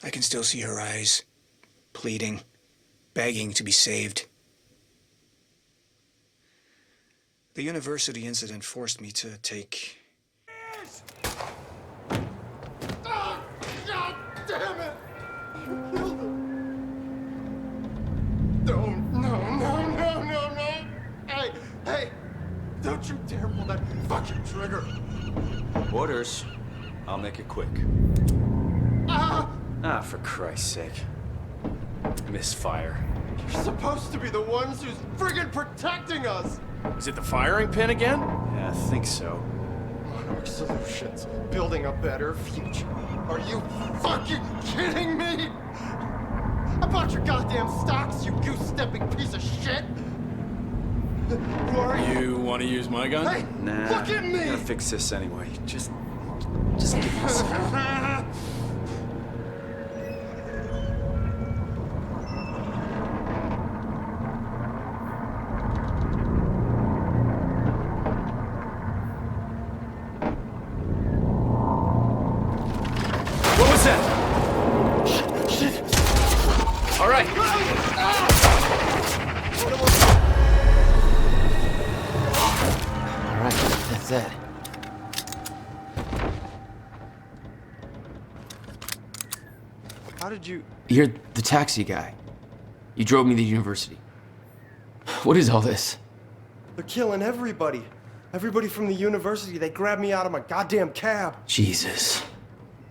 I can still see her eyes, pleading, begging to be saved. The university incident forced me to take... Oh, God damn it! No. Hey! Don't you dare pull that fucking trigger! Orders. I'll make it quick. For Christ's sake. Misfire. You're supposed to be the ones who's friggin' protecting us! Is it the firing pin again? Yeah, I think so. Monarch Solutions, building a better future. Are you fucking kidding me? I bought your goddamn stocks, you goose-stepping piece of shit! Who are you? You want to use my gun? Hey, Nah. look at me! Gotta fix this anyway. Just give me a second. What was that? Shit! All right. All right, that's it. How did you... You're the taxi guy. You drove me to the university. What is all this? They're killing everybody. Everybody from the university, they grabbed me out of my goddamn cab. Jesus.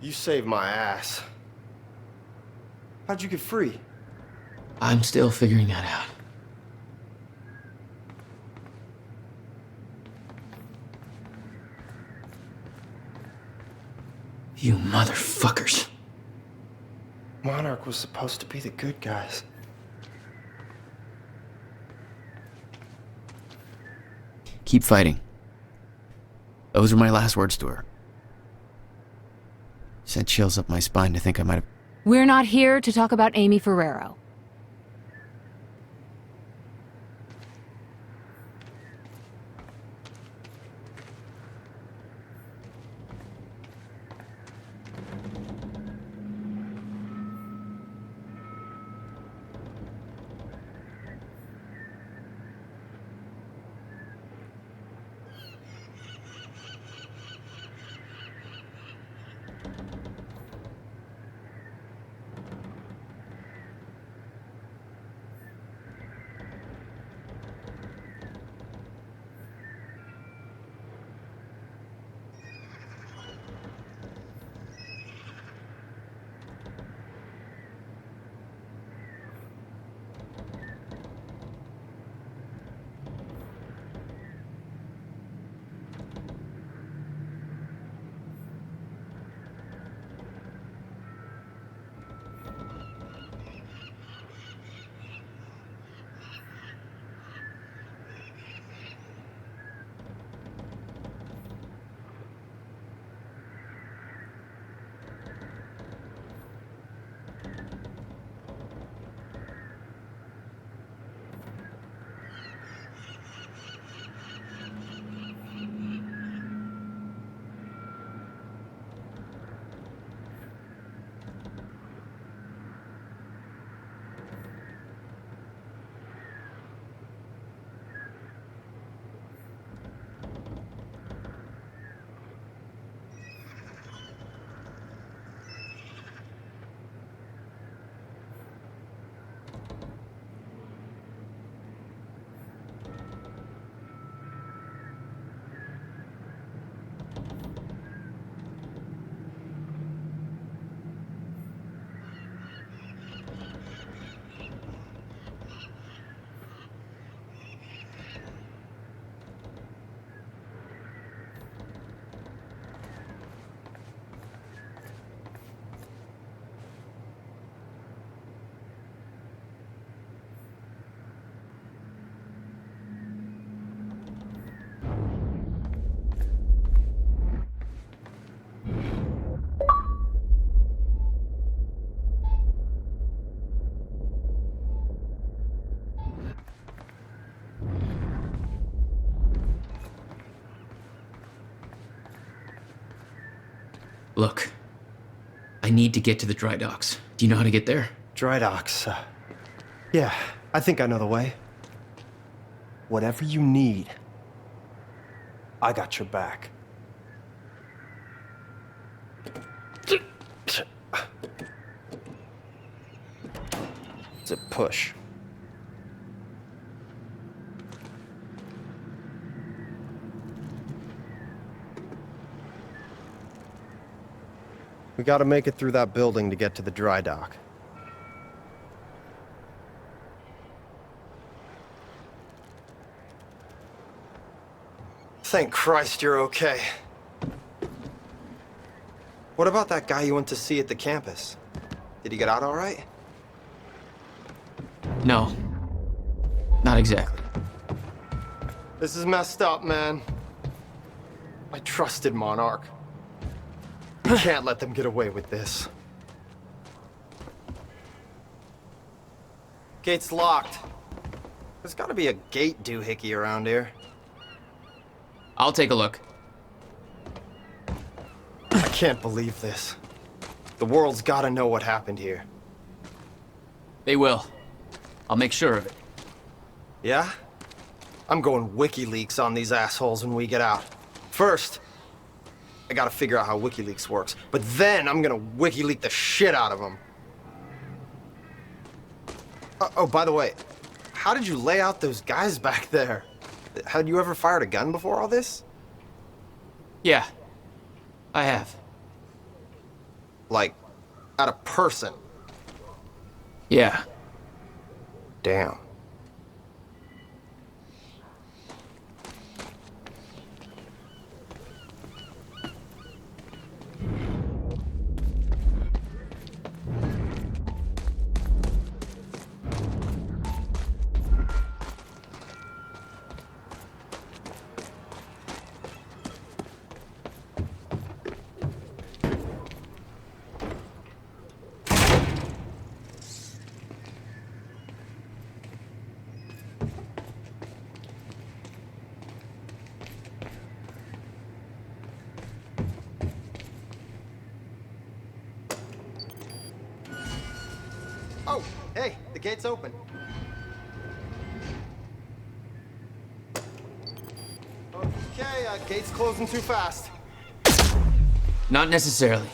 You saved my ass. How'd you get free? I'm still figuring that out. You motherfuckers. Monarch was supposed to be the good guys. Keep fighting. Those were my last words to her. Sent chills up my spine to think I might have... We're not here to talk about Amy Ferrero. Look, I I need to get to the dry docks. Do you know how to get there? Dry docks. Yeah, I think I know the way. Whatever you need, I got your back. It's a push. We gotta make it through that building to get to the dry dock. Thank Christ you're okay. What about that guy you went to see at the campus? Did he get out all right? No. Not exactly. This is messed up, man. I trusted Monarch. We can't let them get away with this. Gate's locked. There's gotta be a gate doohickey around here. I'll take a look. I can't believe this. The world's gotta know what happened here. They will. I'll make sure of it. Yeah? I'm going WikiLeaks on these assholes when we get out. First, I gotta figure out how WikiLeaks works. But then I'm gonna WikiLeak the shit out of them. Oh, by the way, how did you lay out those guys back there? Had you ever fired a gun before all this? Yeah. I have. Like, at a person? Yeah. Damn. Oh, hey, the gate's open. Okay, gate's closing too fast. Not necessarily.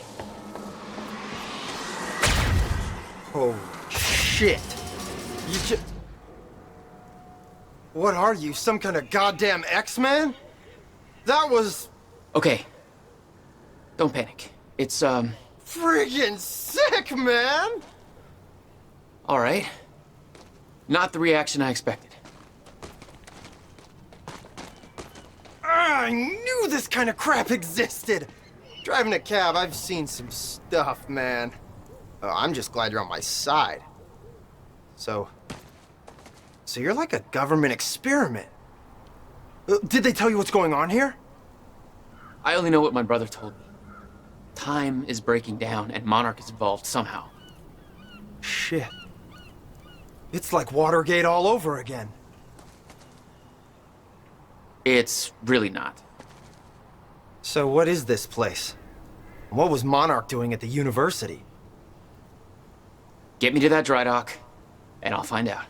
Oh, shit. You just... What are you, some kind of goddamn X-Man? That was... Okay. Don't panic. It's, friggin' sick, man! all right. Not the reaction I expected. I knew this kind of crap existed! Driving a cab, I've seen some stuff, man. I'm just glad you're on my side. So you're like a government experiment. Did they tell you what's going on here? I only know what my brother told me. Time is breaking down, and Monarch is involved somehow. Shit. It's like Watergate all over again. It's really not. So what is this place? What was Monarch doing at the university? Get me to that dry dock, and I'll find out.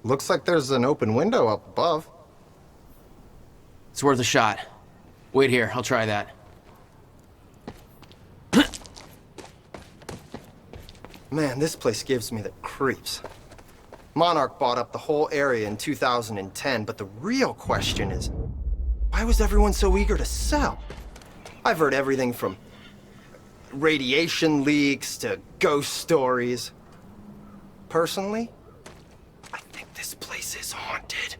Looks like there's an open window up above. It's worth a shot. Wait here, I'll try that. Man, this place gives me the creeps. Monarch bought up the whole area in 2010, but the real question is, why was everyone so eager to sell? I've heard everything from radiation leaks to ghost stories. Personally, I think this place is haunted.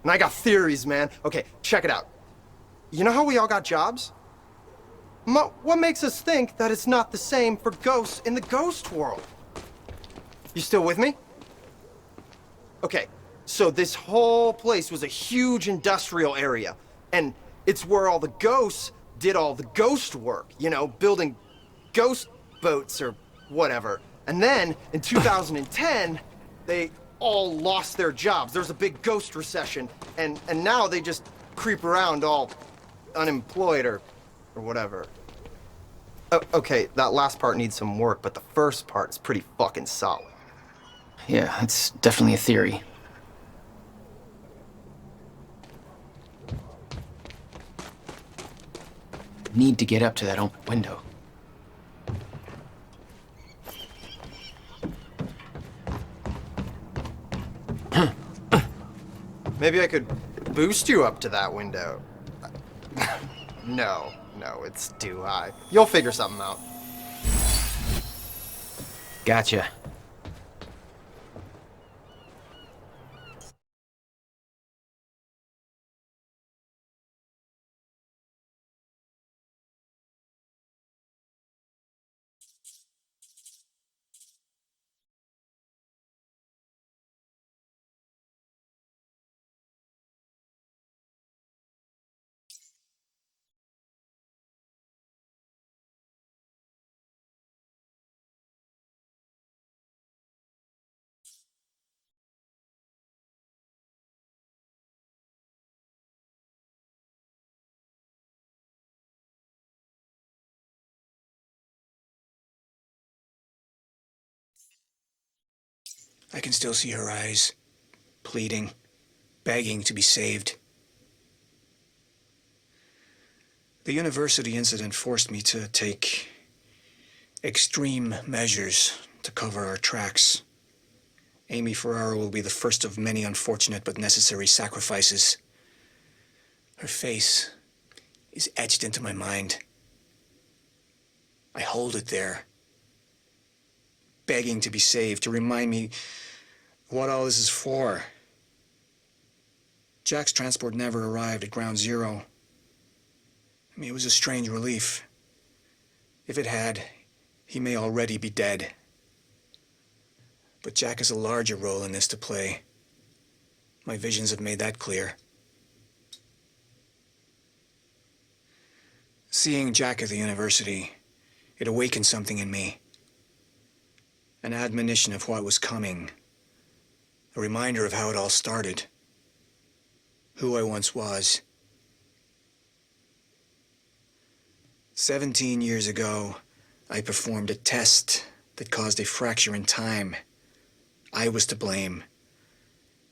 And I got theories, man. Okay, check it out. You know how we all got jobs? What makes us think that it's not the same for ghosts in the ghost world? You still with me? Okay, So this whole place was a huge industrial area, and it's where all the ghosts did all the ghost work, you know, building ghost boats or whatever. And then in 2010, they all lost their jobs. There was a big ghost recession, and now they just creep around all unemployed or whatever. Okay, that last part needs some work, but the first part is pretty fucking solid. Yeah, it's definitely a theory. Need to get up to that open window. Maybe I could boost you up to that window. No, it's too high. You'll figure something out. Gotcha. I can still see her eyes, pleading, begging to be saved. The university incident forced me to take extreme measures to cover our tracks. Amy Ferraro will be the first of many unfortunate but necessary sacrifices. Her face is etched into my mind. I hold it there, begging to be saved, to remind me what all this is for. Jack's transport never arrived at Ground Zero. I mean, it was a strange relief. If it had, he may already be dead. But Jack has a larger role in this to play. My visions have made that clear. Seeing Jack at the university, it awakened something in me. An admonition of what was coming. A reminder of how it all started. Who I once was. 17 years ago, I performed a test that caused a fracture in time. I was to blame.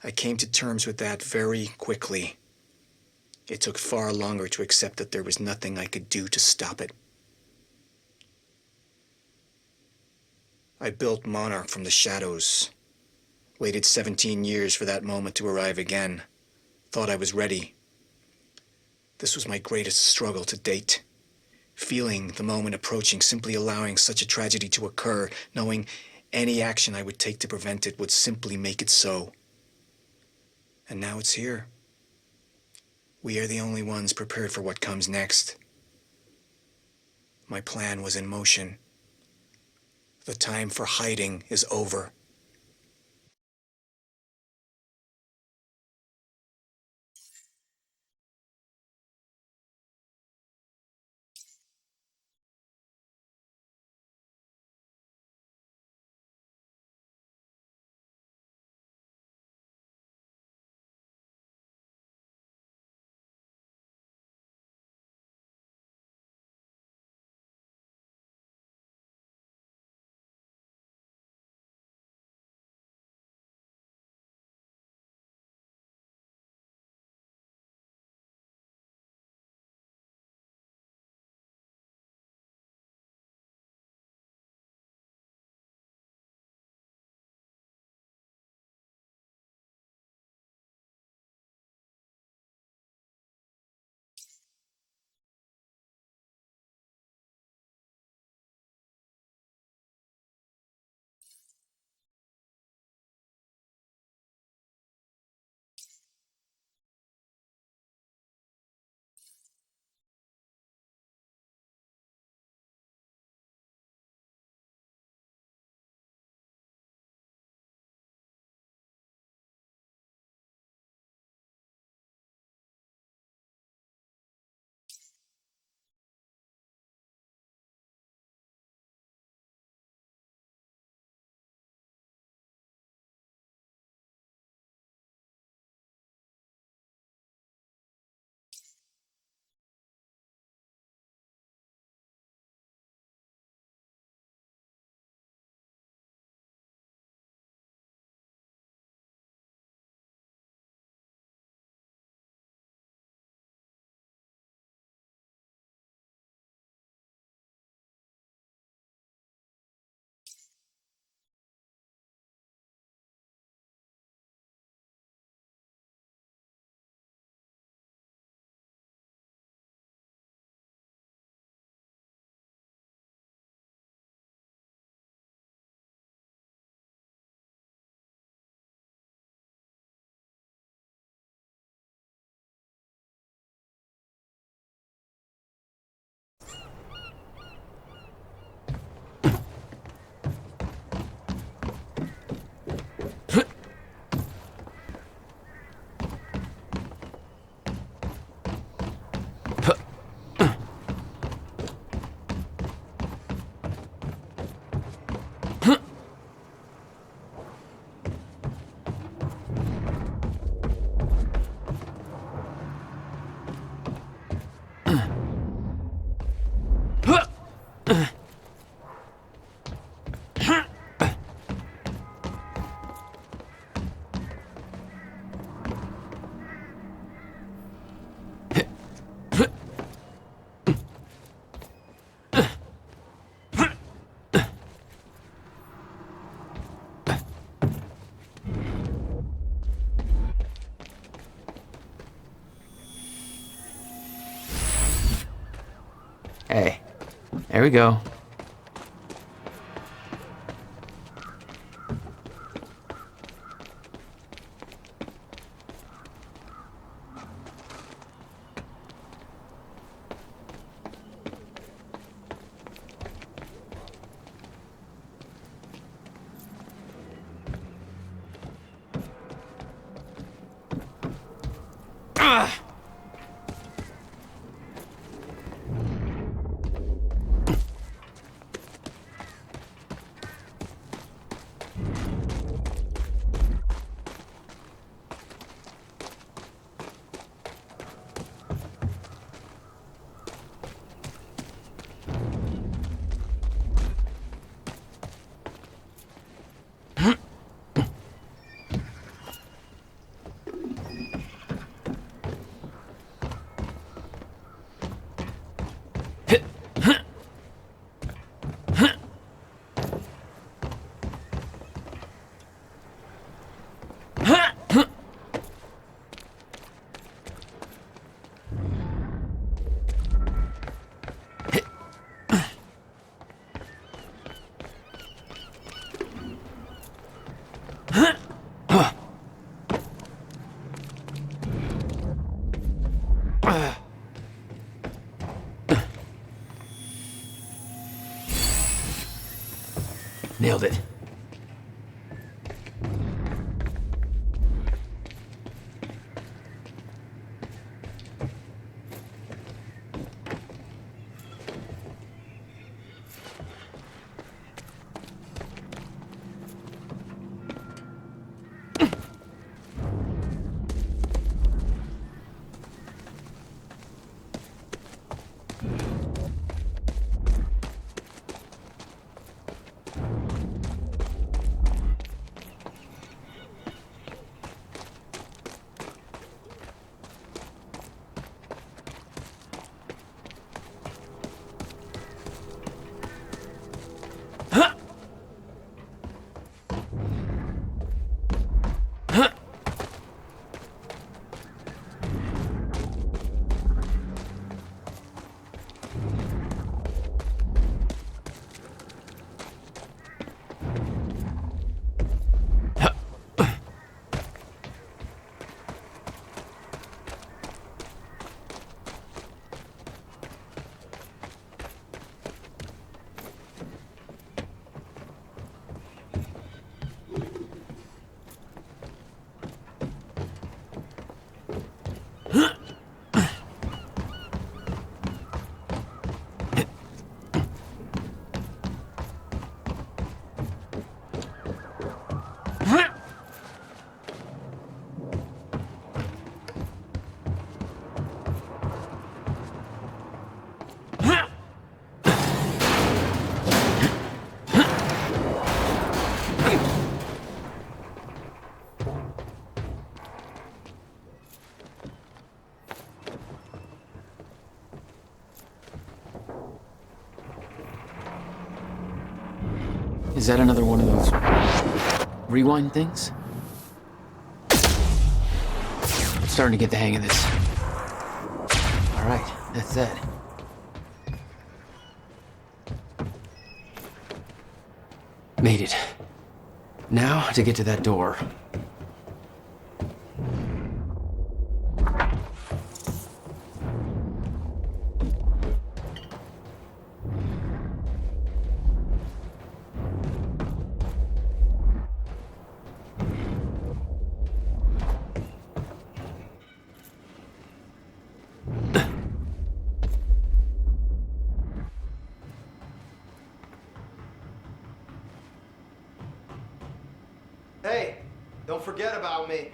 I came to terms with that very quickly. It took far longer to accept that there was nothing I could do to stop it. I built Monarch from the shadows. Waited 17 years for that moment to arrive again. Thought I was ready. This was my greatest struggle to date. Feeling the moment approaching, simply allowing such a tragedy to occur, knowing any action I would take to prevent it would simply make it so. And now it's here. We are the only ones prepared for what comes next. My plan was in motion. The time for hiding is over. Hey, there we go. Nailed it. Is that another one of those rewind things? I'm starting to get the hang of this. All right, that's that. Made it. Now to get to that door. Hey, don't forget about me.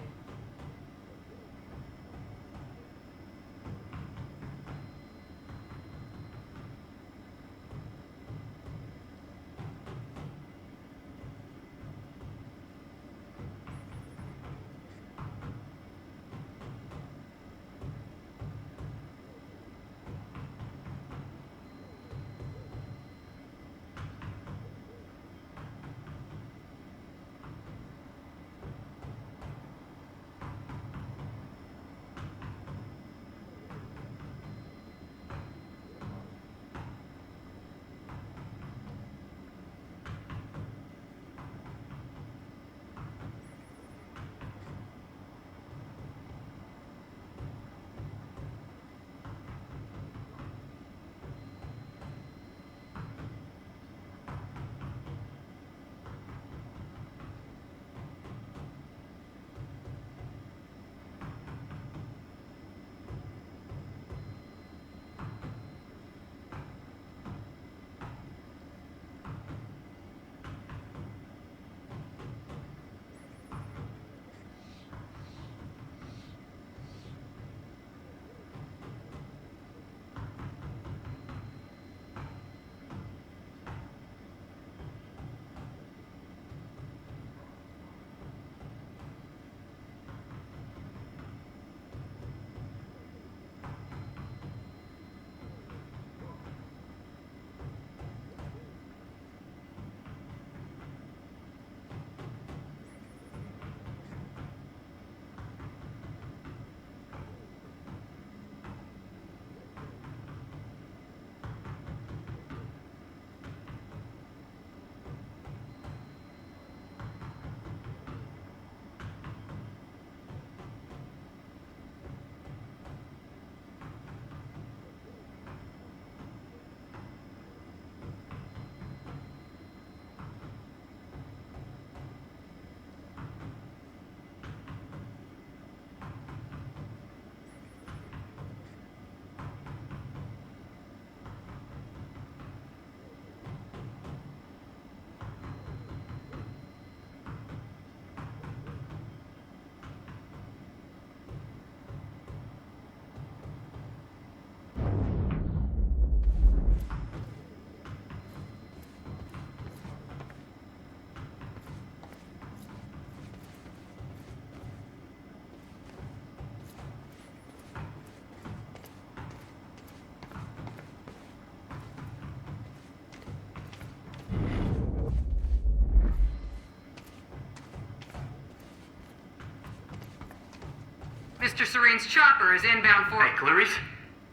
Mr. Serene's chopper is inbound for... Hey, Clarice?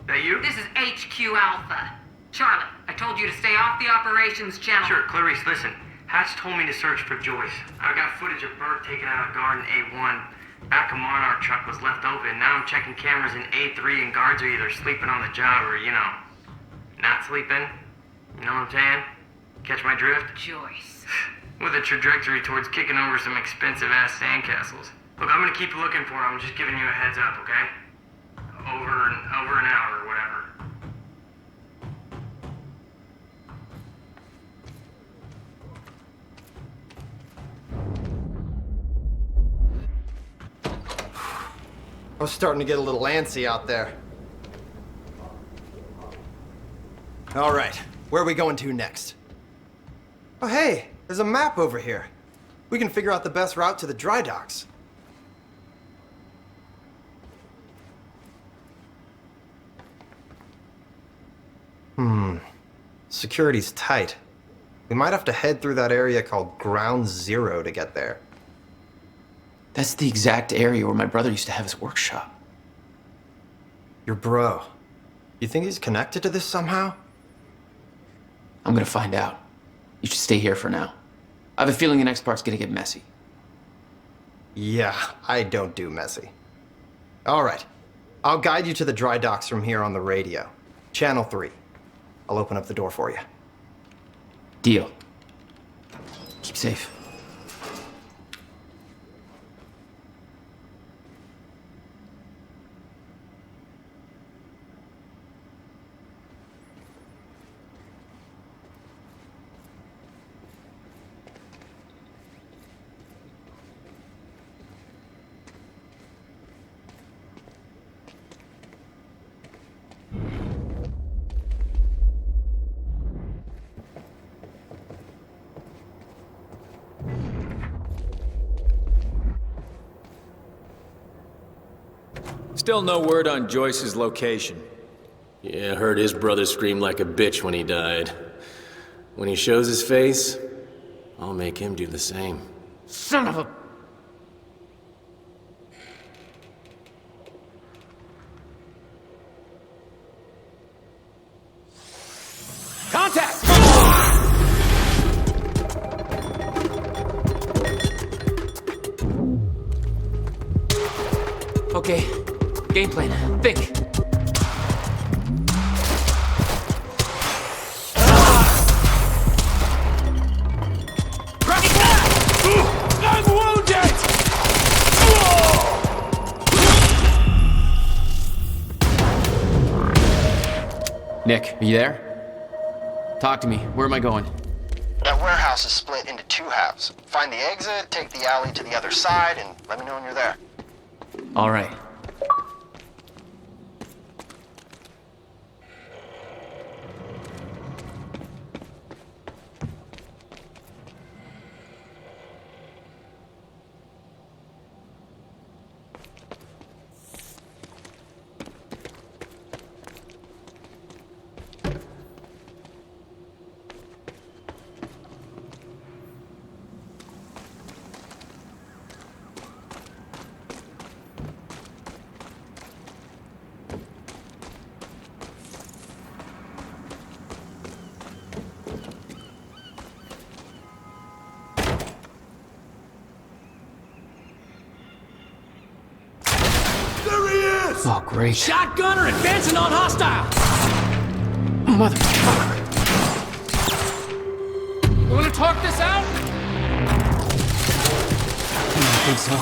That you? This is HQ Alpha. Charlie, I told you to stay off the operations channel. Sure, Clarice, listen. Hatch told me to search for Joyce. I got footage of Bert taken out of Garden A1. Back of Monarch truck was left open. Now I'm checking cameras in A3 and guards are either sleeping on the job or, not sleeping. You know what I'm saying? Catch my drift? Joyce. With a trajectory towards kicking over some expensive-ass sandcastles. Look, I'm gonna keep looking for him. I'm just giving you a heads up, okay? Over an hour or whatever. I was starting to get a little antsy out there. All right, where are we going to next? Oh, hey, there's a map over here. We can figure out the best route to the dry docks. Security's tight. We might have to head through that area called Ground Zero to get there. That's the exact area where my brother used to have his workshop. Your bro. You think he's connected to this somehow? I'm gonna find out. You should stay here for now. I have a feeling the next part's gonna get messy. Yeah, I don't do messy. All right. I'll guide you to the dry docks from here on the radio. Channel 3. I'll open up the door for you. Deal. Keep safe. Still no word on Joyce's location. Yeah, heard his brother scream like a bitch when he died. When he shows his face, I'll make him do the same. Son of a... Contact! Okay, game plan. Think. I'm wounded! Nick, are you there? Talk to me. Where am I going? That warehouse is split into 2 halves. Find the exit, take the alley to the other side, and let me know when you're there. All right. Oh, great. Shotgunner advancing on hostile! Motherfucker. You wanna talk this out? I think so.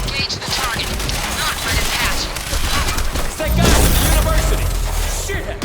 Engage the target. Not let it pass you. It's that guy from the university! Shoot him!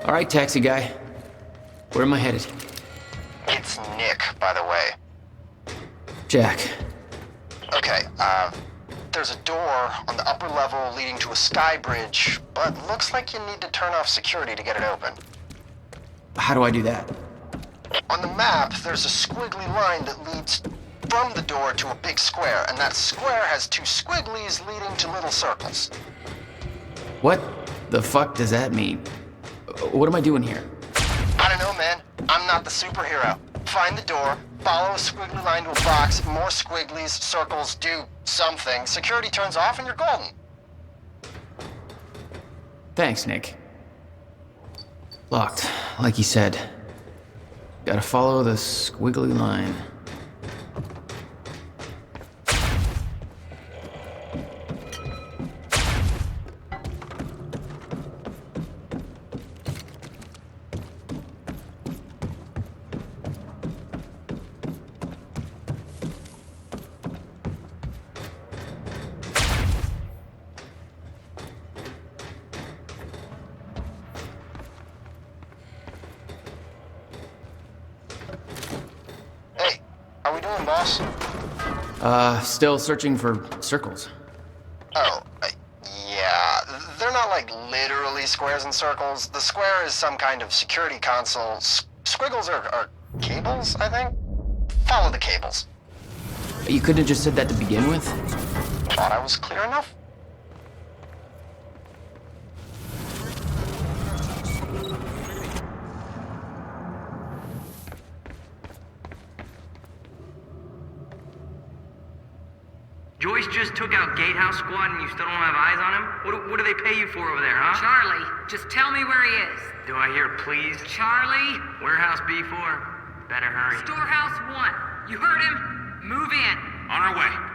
All right, taxi guy. Where am I headed? It's Nick, by the way. Jack. Okay, there's a door on the upper level leading to a sky bridge, but looks like you need to turn off security to get it open. How do I do that? On the map, there's a squiggly line that leads from the door to a big square, and that square has two squigglies leading to little circles. What the fuck does that mean? What am I doing here? I don't know, man. I'm not the superhero. Find the door, follow a squiggly line to a box, more squigglies, circles, do something. Security turns off and you're golden. Thanks, Nick. Locked, like you said. Gotta follow the squiggly line. Hey, are we doing, boss? Still searching for circles. Oh, yeah. They're not like literally squares and circles. The square is some kind of security console. Squiggles are cables, I think? Follow the cables. You couldn't have just said that to begin with? Thought I was clear enough? Joyce just took out Gatehouse Squad and you still don't have eyes on him? What do they pay you for over there, huh? Charlie, just tell me where he is. Do I hear please? Charlie, Warehouse B4. Better hurry. Storehouse 1. You heard him? Move in. On our way.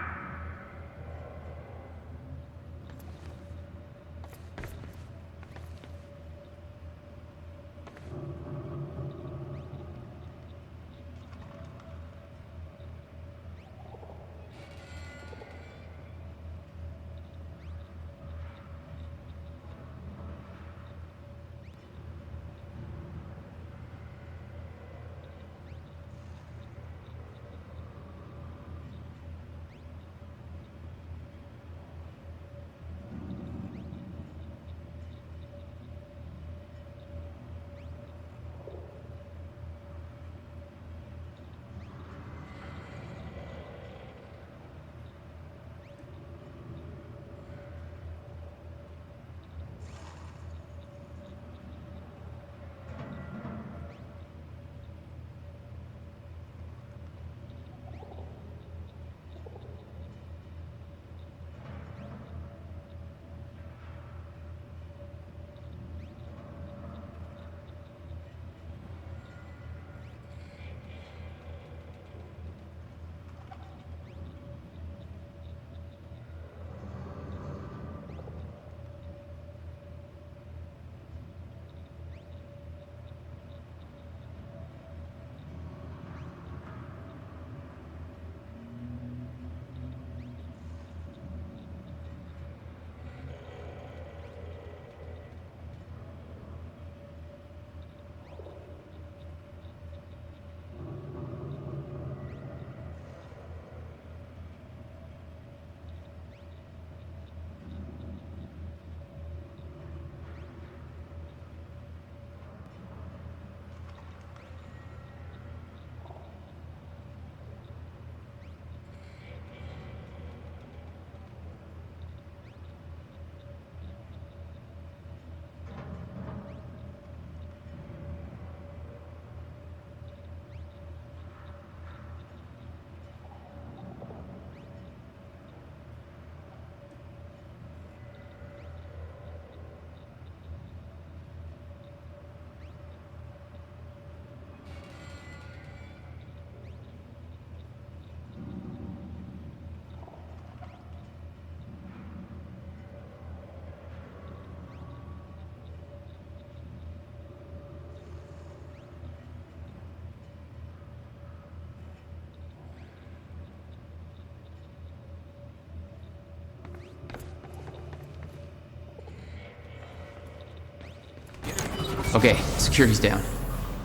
Okay, security's down.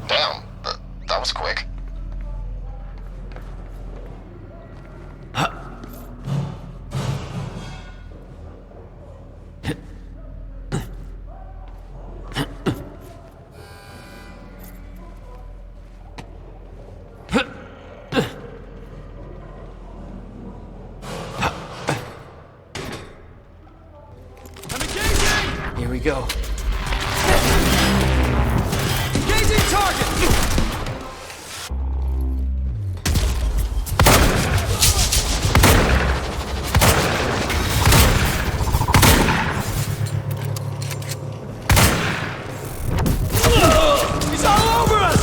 Damn, that was quick. Here we go. Engaging target! He's all over us!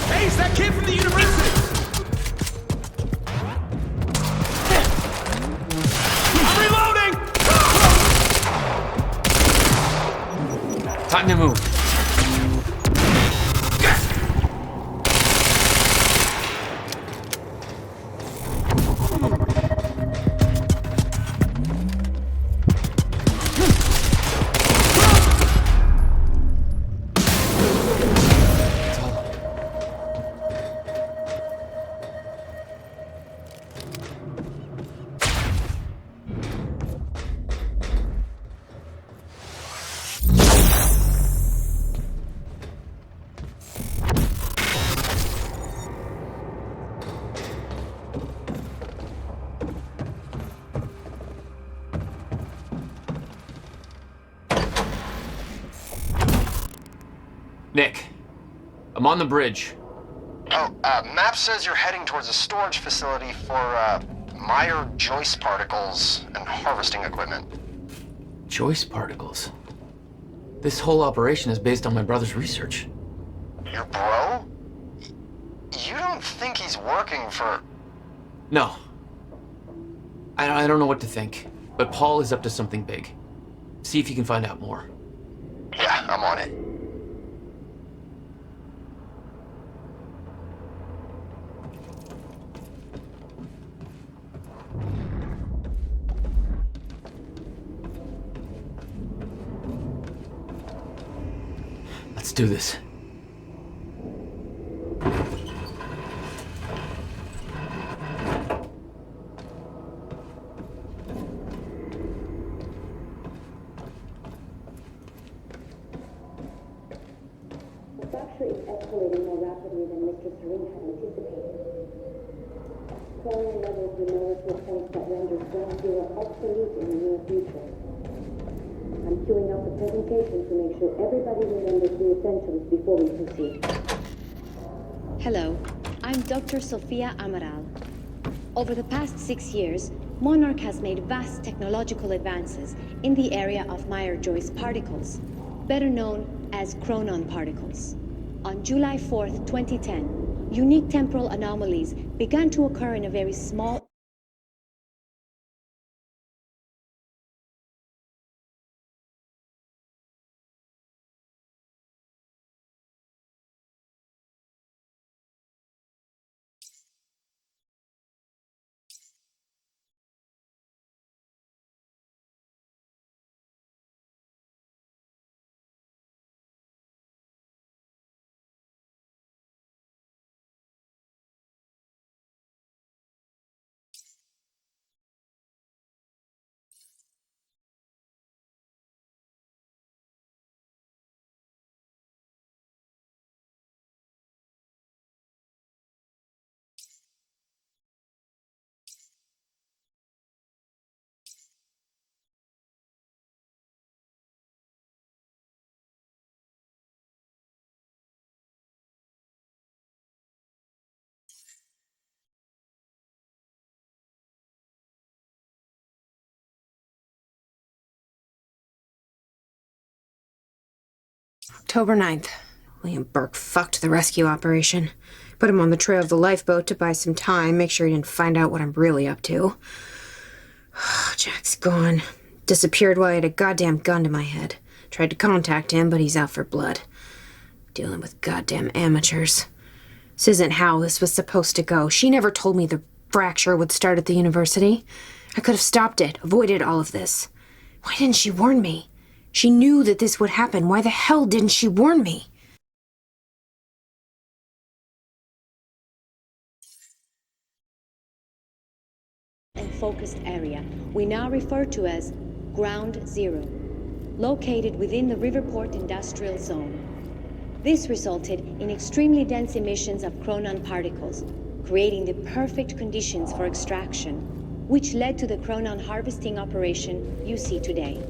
Hey, it's that kid from the university! I'm reloading! Time to move. Nick, I'm on the bridge. Oh, map says you're heading towards a storage facility for, Meyer-Joyce particles and harvesting equipment. Joyce particles. This whole operation is based on my brother's research. Your bro? You don't think he's working for... No. I don't know what to think, but Paul is up to something big. See if you can find out more. Yeah, I'm on it. Let's do this. The fracture is escalating more rapidly than Mr. Serene had anticipated. Falling levels will lower to a point that renders ground zero obsolete in the near future. I'm queuing up the presentation to make sure everybody remembers the essentials before we proceed. Hello, I'm Dr. Sofia Amaral. Over the past 6 years, Monarch has made vast technological advances in the area of Meyer-Joyce particles, better known as Chronon particles. On July 4th, 2010, unique temporal anomalies began to occur in a very small October 9th. William Burke fucked the rescue operation. Put him on the trail of the lifeboat to buy some time, make sure he didn't find out what I'm really up to. Jack's gone. Disappeared while I had a goddamn gun to my head. Tried to contact him, but he's out for blood. Dealing with goddamn amateurs. This isn't how this was supposed to go. She never told me the fracture would start at the university. I could have stopped it, avoided all of this. Why didn't she warn me? She knew that this would happen. Why the hell didn't she warn me? And focused area we now refer to as Ground Zero, located within the Riverport Industrial Zone. This resulted in extremely dense emissions of Chronon particles, creating the perfect conditions for extraction, which led to the Chronon harvesting operation you see today.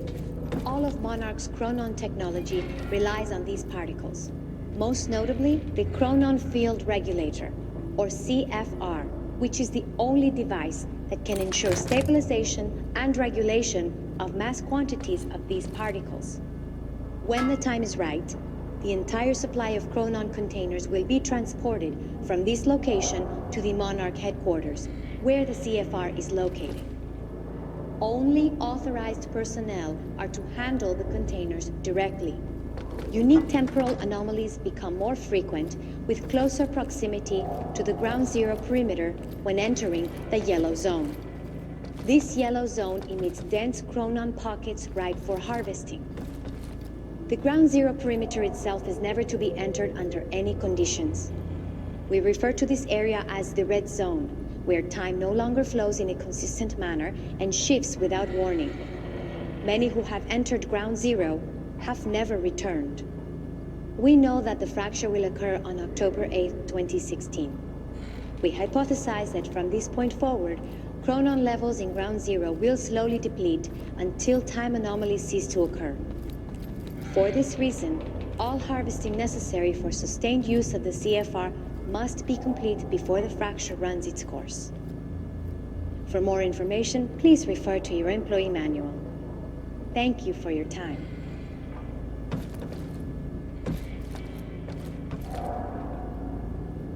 All of Monarch's Chronon technology relies on these particles, most notably the Chronon Field Regulator, or CFR, which is the only device that can ensure stabilization and regulation of mass quantities of these particles. When the time is right, the entire supply of Chronon containers will be transported from this location to the Monarch headquarters, where the CFR is located. Only authorized personnel are to handle the containers directly. Unique temporal anomalies become more frequent with closer proximity to the Ground Zero perimeter when entering the yellow zone. This yellow zone emits dense Chronon pockets ripe for harvesting. The Ground Zero perimeter itself is never to be entered under any conditions. We refer to this area as the red zone, where time no longer flows in a consistent manner and shifts without warning. Many who have entered Ground Zero have never returned. We know that the fracture will occur on October 8, 2016. We hypothesize that from this point forward, Chronon levels in Ground Zero will slowly deplete until time anomalies cease to occur. For this reason, all harvesting necessary for sustained use of the CFR must be complete before the fracture runs its course. For more information, please refer to your employee manual. Thank you for your time.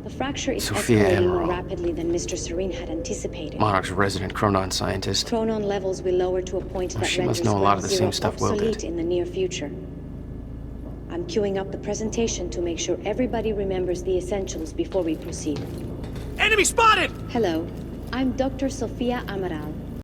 The fracture is Sophia escalating Emerald. more rapidly than Mr. Serene had anticipated. Monarch's resident Chronon scientist. Chronon levels will lower to a point that She renders must know a lot of Ground the Zero same stuff Will obsolete did. in the near future. I'm queuing up the presentation to make sure everybody remembers the essentials before we proceed. Enemy spotted! Hello, I'm Dr. Sophia Amaral,